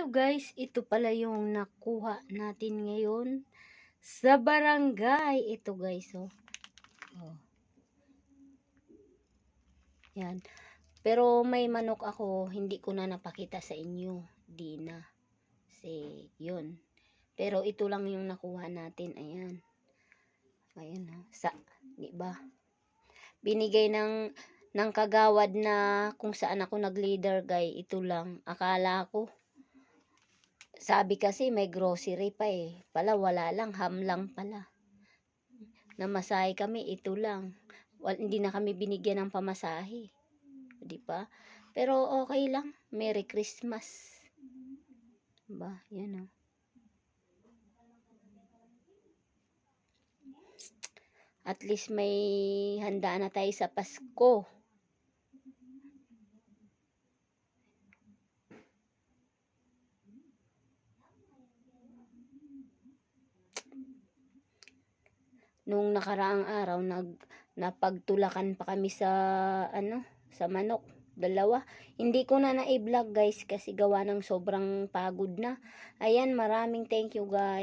guys, ito pala yung nakuha natin ngayon sa barangay. Ito guys, oh. Yan. Pero may manok ako, hindi ko na napakita sa inyo. Di na. Kasi, yun. Pero ito lang yung nakuha natin. Ayan. Ayan, oh. Di ba? Binigay ng kagawad na kung saan ako nag-leader, guys. Ito lang. Akala ko. Sabi kasi may grocery pa eh. Pala wala lang, ham lang pala. Namasahe kami, ito lang. Hindi na kami binigyan ng pamasahe. Di ba? Pero okay lang. Merry Christmas. Ba, yan oh. At least may handa na tayo sa Pasko. Nung nakaraang araw napagtulakan pa kami sa sa manok, dalawa. Hindi ko na na-vlog guys kasi gawa ng sobrang pagod na. Ayan, maraming thank you guys.